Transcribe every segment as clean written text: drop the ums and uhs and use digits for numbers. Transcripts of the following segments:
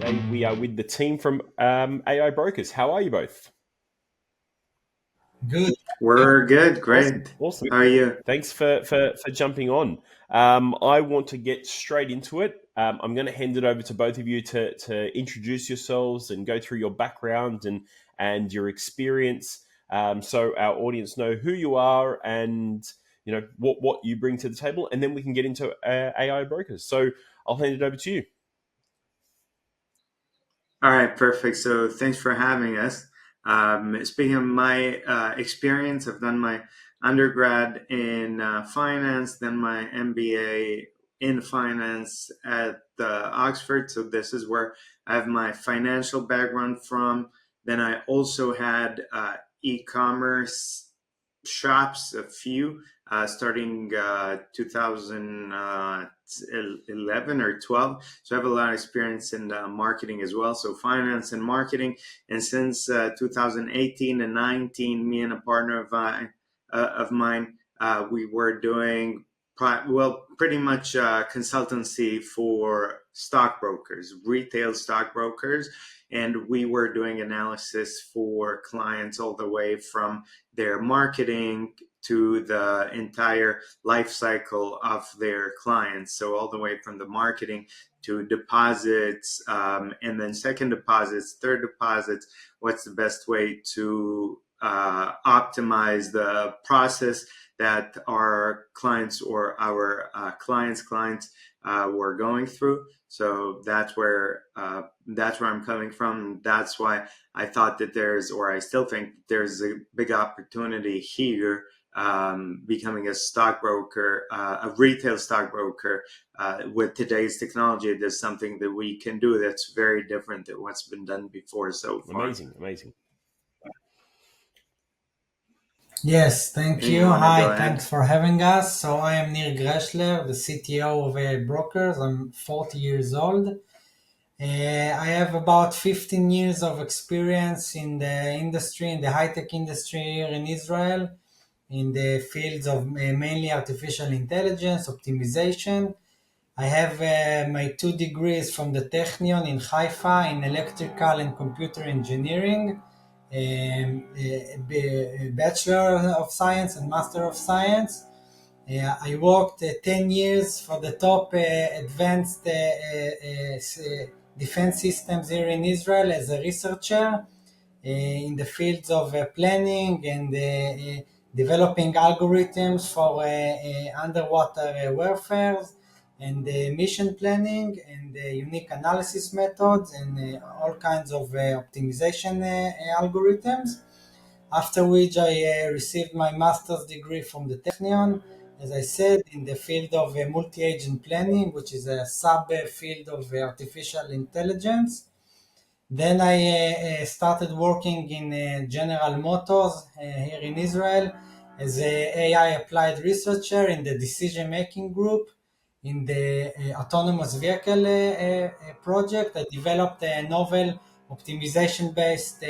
Today we are with the team from AI Brokers. How are you both? Good. We're good, Awesome, great. awesome. How are you? Thanks for jumping on. I want to get straight into it. I'm going to hand it over to both of you to introduce yourselves and go through your background and your experience, so our audience know who you are and what you bring to the table, and then we can get into AI Brokers. So I'll hand it over to you. All right, perfect. So thanks for having us. Speaking of my experience, I've done my undergrad in finance, then my MBA in finance at Oxford. So this is where I have my financial background from. Then I also had e-commerce shops, a few, starting 2011 or 12. So I have a lot of experience in marketing as well. So finance and marketing. And since 2018 and 19, me and a partner of mine, we were doing pretty much consultancy for stockbrokers, retail stockbrokers, and we were doing analysis for clients all the way from their marketing to the entire life cycle of their clients. So all the way from the marketing to deposits, and then second deposits, third deposits. What's the best way to optimize the process that our clients or our clients were going through? So that's where I'm coming from. That's why I thought that I still think there's a big opportunity here, becoming a stockbroker, a retail stockbroker. With today's technology, there's something that we can do that's very different than what's been done before so far. Amazing, amazing. Yes, thank And you. you want to go Hi, ahead? thanks for having us. So I am Nir Greshler, the CTO of AI Brokers. I'm 40 years old. I have about 15 years of experience in the industry, in the high-tech industry here in Israel, in the fields of mainly artificial intelligence, optimization. I have my 2 degrees from the Technion in Haifa in electrical and computer engineering, Bachelor of Science and Master of Science. I worked 10 years for the top advanced defense systems here in Israel as a researcher in the fields of planning and developing algorithms for underwater warfare and mission planning and unique analysis methods and all kinds of optimization algorithms. After which I received my master's degree from the Technion, as I said, in the field of multi-agent planning, which is a sub-field of artificial intelligence. Then I started working in General Motors here in Israel as a AI applied researcher in the decision making group in the autonomous vehicle project. I developed a novel optimization based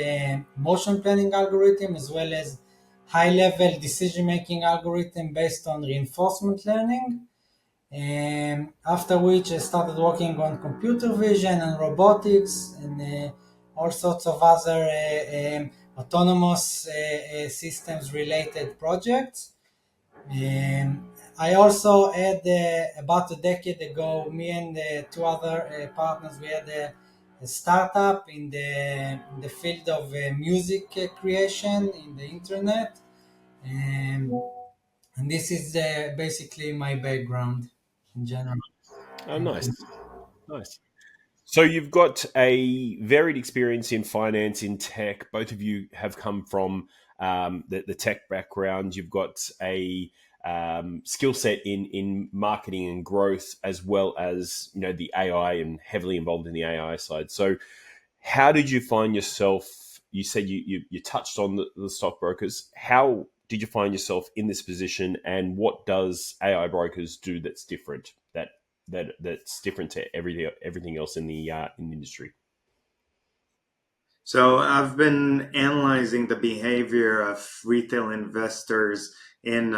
motion planning algorithm as well as high level decision making algorithm based on reinforcement learning. After which I started working on computer vision and robotics and all sorts of other autonomous systems related projects. I also had about a decade ago, me and two other partners, we had a startup in the field of music creation in the internet. Um, and this is basically my background in general. Oh, Thank nice, you. nice. So you've got a varied experience in finance, in tech. Both of you have come from the tech background. You've got a skill set in marketing and growth, as well as the AI and heavily involved in the AI side. So, how did you find yourself? You said you touched on the stockbrokers. How did you find yourself in this position, and what does AI brokers do that's different? That's different to everything else in the industry. So I've been analyzing the behavior of retail investors in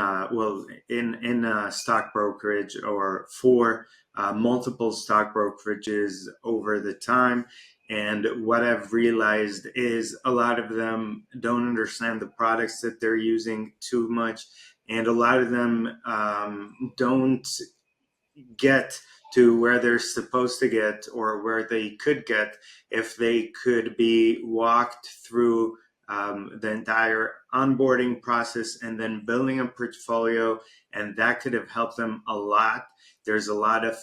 stock brokerage or for multiple stock brokerages over the time. And what I've realized is a lot of them don't understand the products that they're using too much, and a lot of them don't get to where they're supposed to get or where they could get if they could be walked through the entire onboarding process and then building a portfolio, and that could have helped them a lot. There's a lot of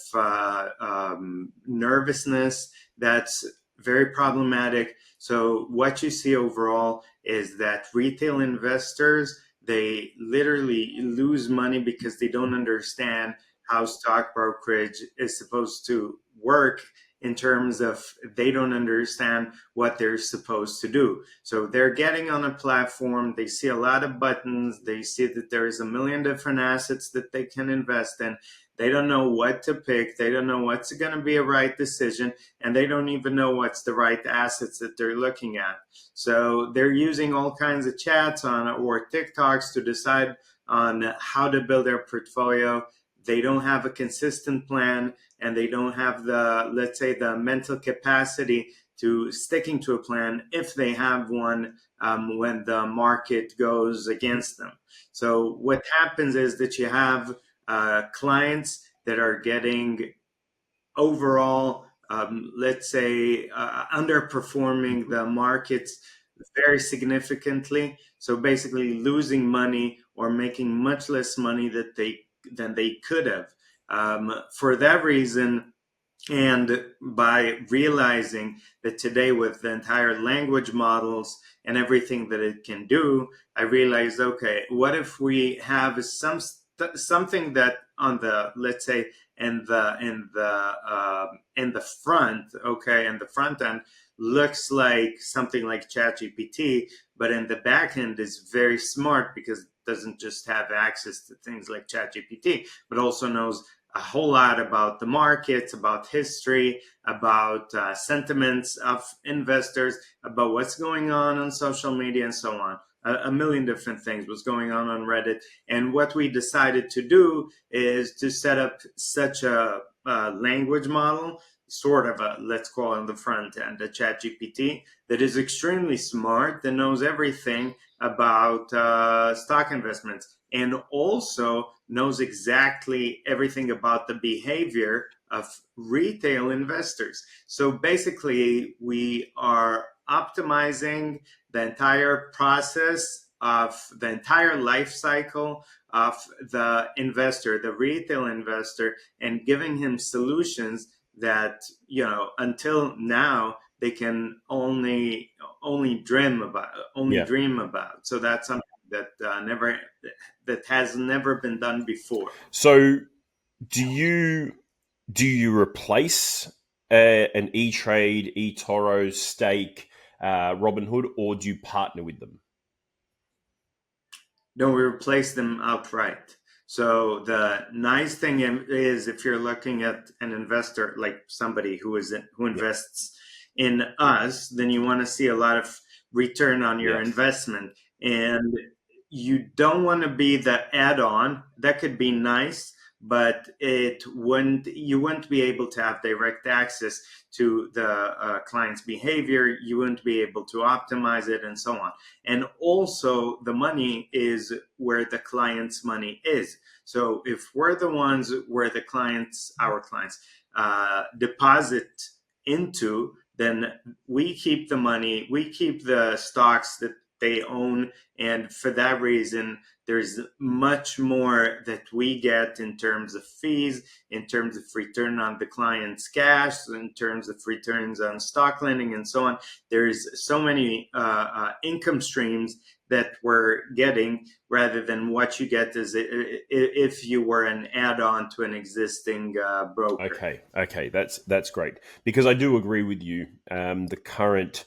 nervousness that's very problematic. So what you see overall is that retail investors, they literally lose money because they don't understand how stock brokerage is supposed to work, in terms of they don't understand what they're supposed to do. So they're getting on a platform, they see a lot of buttons, they see that there's a million different assets that they can invest in. They don't know what to pick, they don't know what's going to be a right decision, and they don't even know what's the right assets that they're looking at. So they're using all kinds of chats on or TikToks to decide on how to build their portfolio. They don't have a consistent plan, and they don't have the, let's say, the mental capacity to sticking to a plan if they have one, when the market goes against them. So what happens is that you have clients that are getting overall, let's say, underperforming the markets very significantly. So basically losing money or making much less money than they could have. For that reason, and by realizing that today, with the entire language models and everything that it can do, I realized, okay, what if we have something that on the, let's say, in the front, okay, in the front end looks like something like ChatGPT, but in the back end is very smart because it doesn't just have access to things like ChatGPT, but also knows a whole lot about the markets, about history, about sentiments of investors, about what's going on social media, and so on. A million different things was going on Reddit. And what we decided to do is to set up such a language model, sort of a, let's call it on the front end, a chat GPT that is extremely smart, that knows everything about stock investments, and also knows exactly everything about the behavior of retail investors. So basically, we are optimizing the entire process of the entire life cycle of the investor, the retail investor, and giving him solutions that, until now they can only Yeah. dream about. So that's something that has never been done before. So do you replace an E-Trade, eToro, Stake, Robinhood, or do you partner with them? No, we replace them outright. So the nice thing is, if you're looking at an investor, like somebody who Yeah. invests in us, then you want to see a lot of return on your Yes. investment, and you don't want to be the add-on. That could be nice, but you wouldn't be able to have direct access to the client's behavior. You wouldn't be able to optimize it, and so on. And also, the money is where the client's money is. So if we're the ones where our clients deposit into, then we keep the money, we keep the stocks that they own. And for that reason, there's much more that we get in terms of fees, in terms of return on the client's cash, in terms of returns on stock lending, and so on. There's so many income streams that we're getting, rather than what you get as if you were an add-on to an existing broker. Okay, that's great, because I do agree with you. The current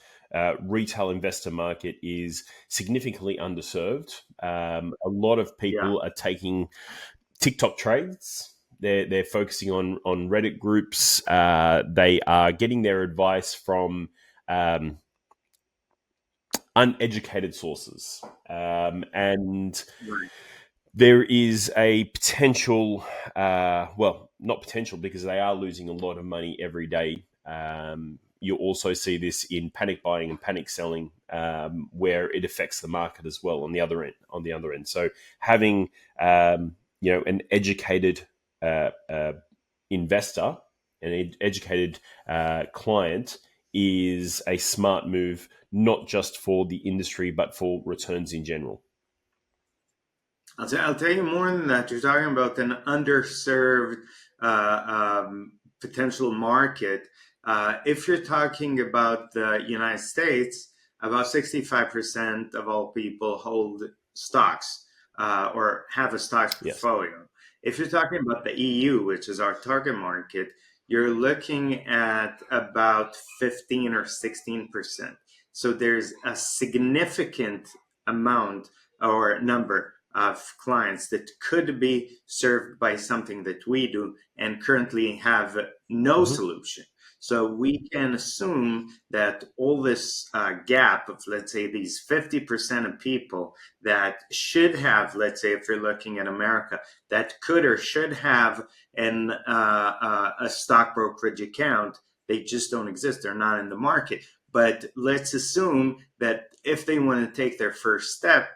retail investor market is significantly underserved. A lot of Yeah. people are taking TikTok trades. They're focusing on Reddit groups. They are getting their advice from uneducated sources, and Right. there is a potential, well, not potential because they are losing a lot of money every day. You also see this in panic buying and panic selling, where it affects the market as well on the other end. So having an educated investor, an educated client, is a smart move, not just for the industry but for returns in general. I'll tell you more than that. You're talking about an underserved potential market. If you're talking about the United States, about 65% of all people hold stocks or have a stocks portfolio. Yes. If you're talking about the EU, which is our target market, you're looking at about 15 or 16%. So there's a significant amount or number of clients that could be served by something that we do and currently have no solution. So we can assume that all this gap of, let's say, these 50% of people that should have, let's say, if you're looking at America, that could or should have a stock brokerage account, they just don't exist. They're not in the market. But let's assume that if they want to take their first step,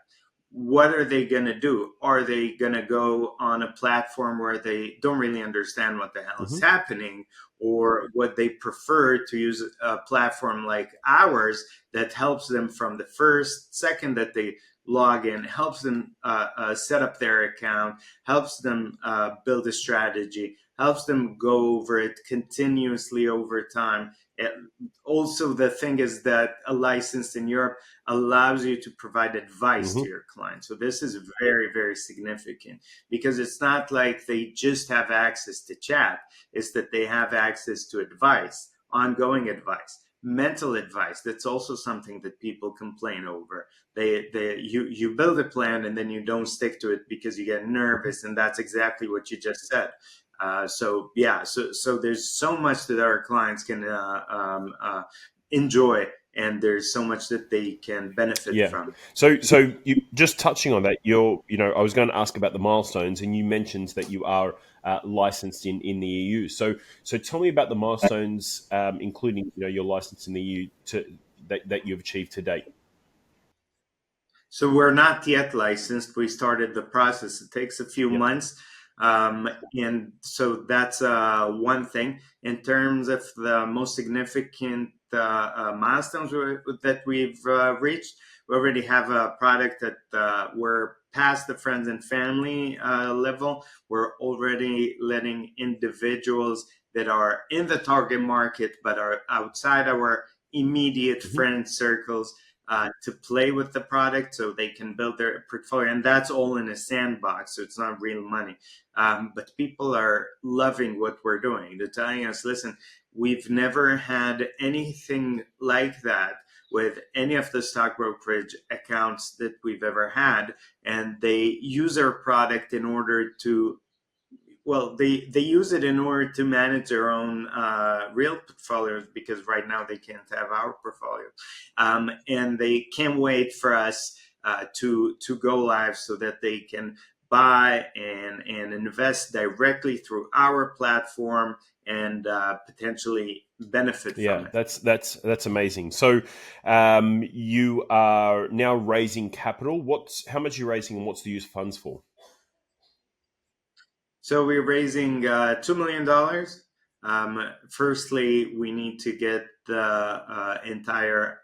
what are they going to do? Are they going to go on a platform where they don't really understand what the hell is happening? Or would they prefer to use a platform like ours that helps them from the first second that they log in, helps them set up their account, helps them build a strategy, helps them go over it continuously over time. Also, the thing is that a license in Europe allows you to provide advice to your client. So this is very, very significant because it's not like they just have access to chat. It's that they have access to advice, ongoing advice, mental advice. That's also something that people complain over. You build a plan and then you don't stick to it because you get nervous, and that's exactly what you just said. So there's so much that our clients can enjoy, and there's so much that they can benefit from. So you just touching on that, I was going to ask about the milestones, and you mentioned that you are licensed in the EU. So tell me about the milestones, including your license in the EU that you've achieved to date. So we're not yet licensed. We started the process. It takes a few months. And so that's one thing. In terms of the most significant milestones that we've reached, we already have a product that we're past the friends and family level. We're already letting individuals that are in the target market but are outside our immediate friend circles to play with the product so they can build their portfolio. And that's all in a sandbox, so it's not real money. But people are loving what we're doing. They're telling us, listen, we've never had anything like that with any of the stock brokerage accounts that we've ever had. And they use our product in order to they use it in order to manage their own real portfolios, because right now they can't have our portfolio. And they can't wait for us to go live so that they can buy and invest directly through our platform and potentially benefit from it. That's amazing. So you are now raising capital. How much are you raising, and what's the use of funds for? So we're raising $2 million. Firstly, we need to get the entire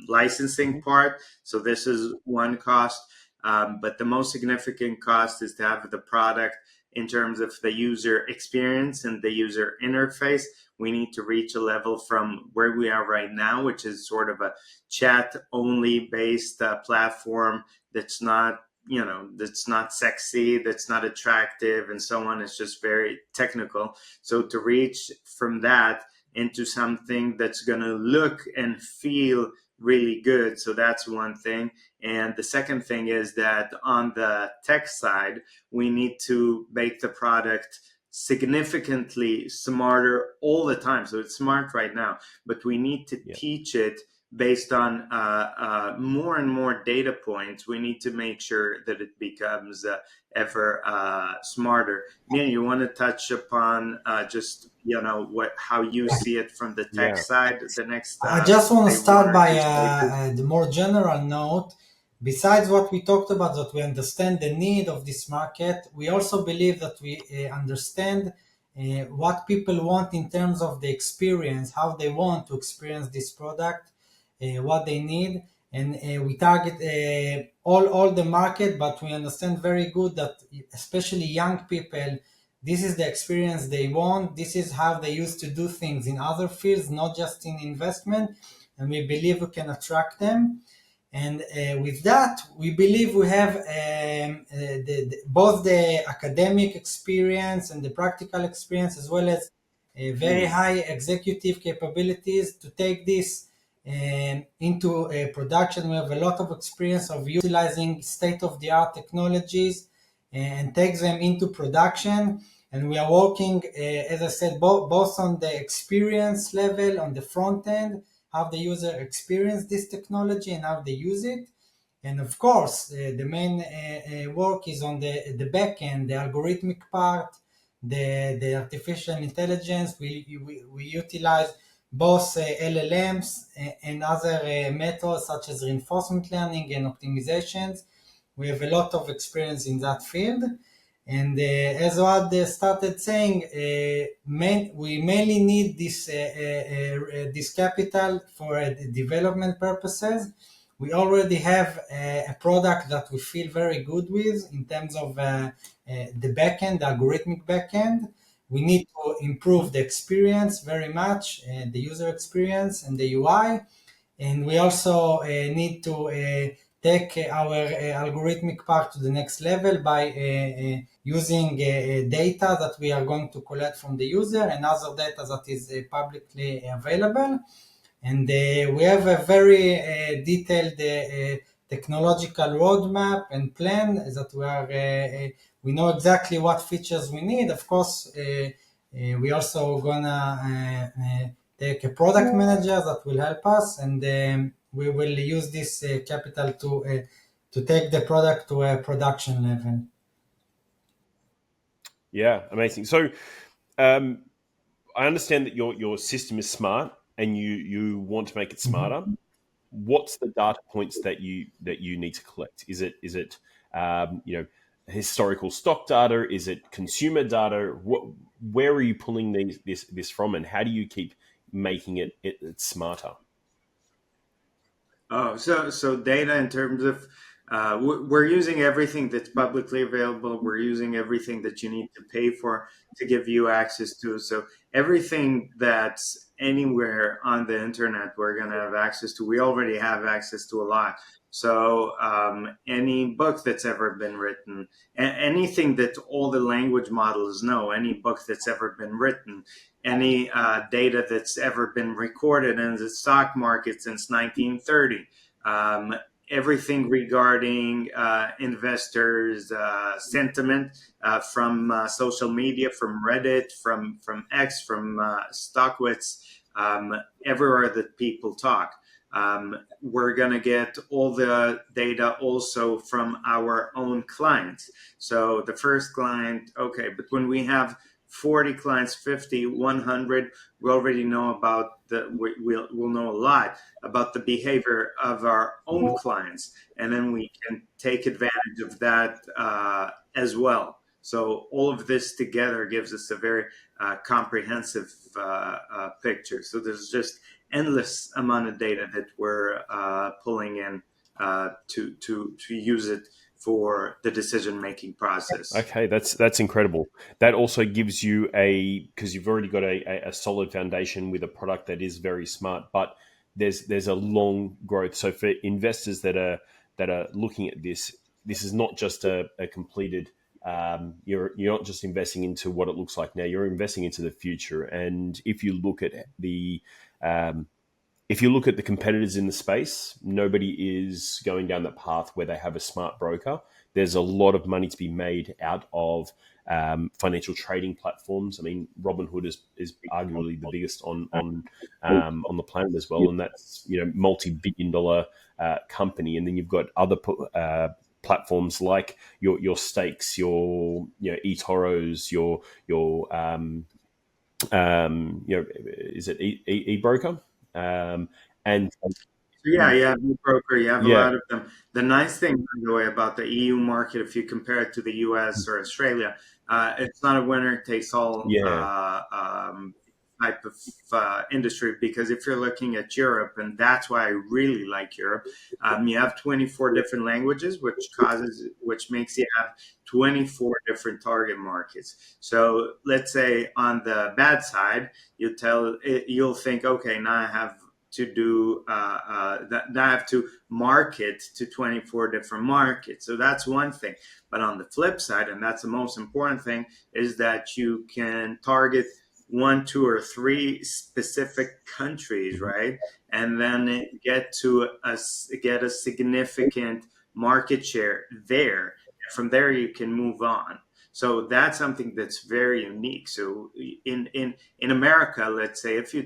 licensing part. So this is one cost. But the most significant cost is to have the product in terms of the user experience and the user interface. We need to reach a level from where we are right now, which is sort of a chat-only based platform that's not that's not sexy, that's not attractive, and so on. It's just very technical. So to reach from that into something that's going to look and feel really good. So that's one thing. And the second thing is that on the tech side, we need to make the product significantly smarter all the time. So it's smart right now, but we need to teach it based on more and more data points, we need to make sure that it becomes ever smarter. Mia, you want to touch upon just how you see it from the tech Yeah. side? The next, I just want to say, one start or by two stages. the more general note. Besides what we talked about, that we understand the need of this market, we also believe that we understand what people want in terms of the experience, how they want to experience this product, what they need, and we target all the market. But we understand very good that especially young people, this is the experience they want. This is how they used to do things in other fields, not just in investment. And we believe we can attract them. And with that, we believe we have both the academic experience and the practical experience, as well as very Hmm. high executive capabilities to take this into production. We have a lot of experience of utilizing state-of-the-art technologies and take them into production. And we are working, as I said, both on the experience level, on the front end, how the user experience this technology and how they use it. And of course, the main work is on the back end, the algorithmic part, the artificial intelligence. We utilize both LLMs and other methods such as reinforcement learning and optimizations. We have a lot of experience in that field. And as Oad started saying, we mainly need this capital for development purposes. We already have a product that we feel very good with in terms of the backend, the algorithmic backend. We need to improve the experience very much, the user experience and the UI. And we also need to take our algorithmic part to the next level by using data that we are going to collect from the user and other data that is publicly available. And we have a very detailed technological roadmap and plan that we know exactly what features we need. Of course, we also gonna take a product manager that will help us, and we will use this capital to take the product to a production level. Yeah, amazing. So um, I understand that your system is smart and you want to make it smarter. What's the data points that you need to collect? Is it historical stock data? Is it consumer data? Where are you pulling this from, and how do you keep making it smarter? Oh, so data in terms of we're using everything that's publicly available. We're using everything that you need to pay for to give you access to. So everything that's anywhere on the internet, we're gonna have access to. We already have access to a lot. So any book that's ever been written, anything that all the language models know, any book that's ever been written, any data that's ever been recorded in the stock market since 1930, um, everything regarding investors' sentiment from social media, from Reddit, from X, from Stockwits, everywhere that people talk. We're going to get all the data also from our own clients. So the first client, okay, but when we have 40 clients, 50, 100, we already know about we'll know a lot about the behavior of our own clients. And then we can take advantage of that as well. So all of this together gives us a very comprehensive picture. So there's just endless amount of data that we're pulling in to use it for the decision making process. Okay, that's incredible. That also gives you because you've already got a solid foundation with a product that is very smart, but there's a long growth. So for investors that are looking at this, this is not just a completed. You're not just investing into what it looks like now. You're investing into the future. And if you look at the if you look at the competitors in the space, nobody is going down that path where they have a smart broker. There's a lot of money to be made out of financial trading platforms. I mean, Robinhood is arguably the biggest on the planet as well, and that's multi-billion-dollar company. And then you've got other platforms like your stakes, your eToros, is it eBroker? And So yeah, you have the broker, you have a yeah, lot of them. The nice thing, by the way, about the EU market, if you compare it to the US or Australia, it's not a winner takes all yeah, type of industry. Because if you're looking at Europe, and that's why I really like Europe, you have 24 different languages, which makes you have 24 different target markets. So let's say on the bad side, you'll think, okay, now I have to do that I have to market to 24 different markets. So that's one thing. But on the flip side, and that's the most important thing, is that you can target one, two, or three specific countries, right? And then get a significant market share there. From there, you can move on. So that's something that's very unique. So in America, let's say if you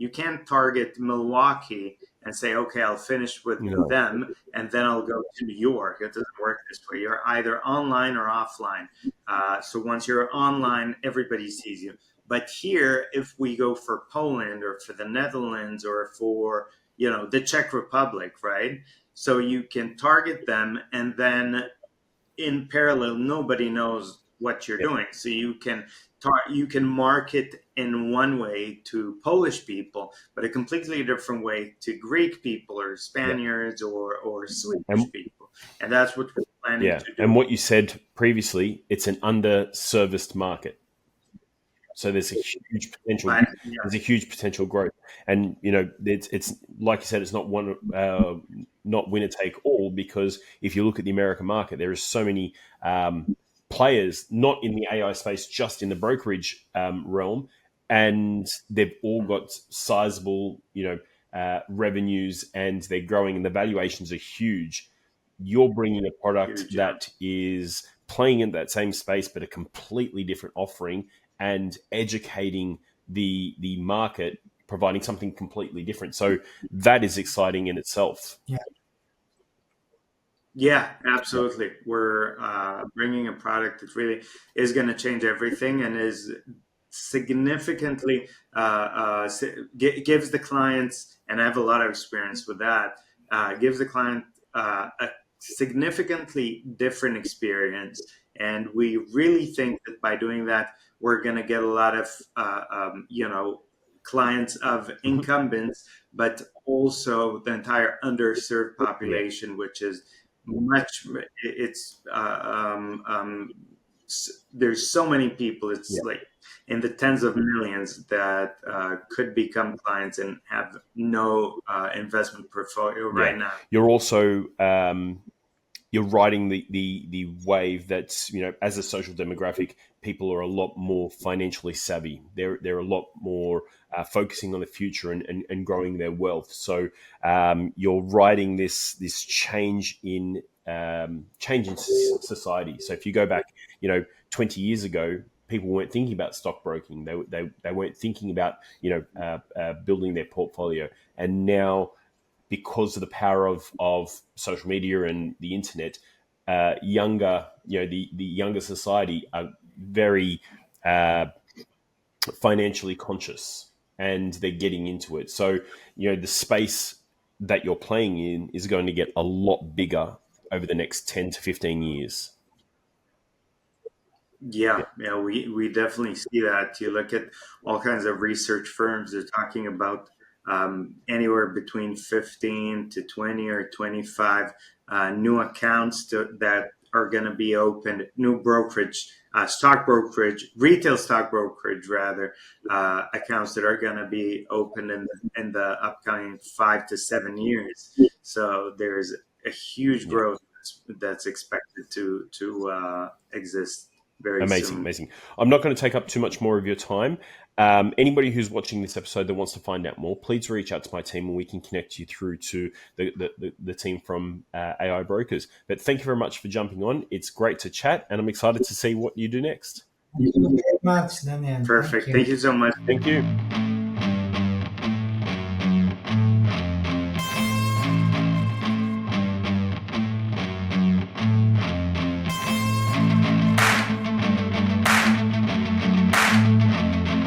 can't target Milwaukee and say, okay, I'll finish with them and then I'll go to New York. It doesn't work this way. You're either online or offline. So once you're online, everybody sees you. But here, if we go for Poland or for the Netherlands or for the Czech Republic, right? So you can target them, and then in parallel, nobody knows what you're doing. So you can market in one way to Polish people, but a completely different way to Greek people or Spaniards or Swedish people. And that's what we're planning to do. And what you said previously, it's an underserviced market. So there's a huge potential. There's a huge potential growth, and it's like you said, it's not not winner take all, because if you look at the American market, there is so many players, not in the AI space, just in the brokerage realm, and they've all got sizable revenues, and they're growing, and the valuations are huge. You're bringing a product that is playing in that same space, but a completely different offering, and educating the market, providing something completely different. So that is exciting in itself. Yeah, absolutely. Yeah. We're bringing a product that really is going to change everything and is significantly gives the clients, and I have a lot of experience with that, gives the client a significantly different experience. And we really think that by doing that, we're going to get a lot of, clients of incumbents, but also the entire underserved population, which is there's so many people, it's like in the tens of millions that could become clients and have no investment portfolio right now. You're also you're riding the wave that's, as a social demographic, people are a lot more financially savvy. They're a lot more focusing on the future and growing their wealth. So you're riding this change in society. So if you go back, 20 years ago, people weren't thinking about stockbroking. They weren't thinking about building their portfolio. And now, because of the power of social media and the internet, the younger society are very financially conscious, and they're getting into it. So, the space that you're playing in is going to get a lot bigger over the next 10 to 15 years. Yeah, we definitely see that. You look at all kinds of research firms, they're talking about anywhere between 15 to 20 or 25 new accounts that are going to be opened, new brokerage, stock brokerage, retail stock brokerage rather, accounts that are going to be opened in the upcoming 5 to 7 years. So there's a huge growth that's expected to exist very soon. Amazing. I'm not going to take up too much more of your time. Anybody who's watching this episode that wants to find out more, please reach out to my team and we can connect you through to the team from AI Brokers. But thank you very much for jumping on. It's great to chat, and I'm excited to see what you do next. Thank you very much, Daniel. Perfect. Thank you so much. Thank you.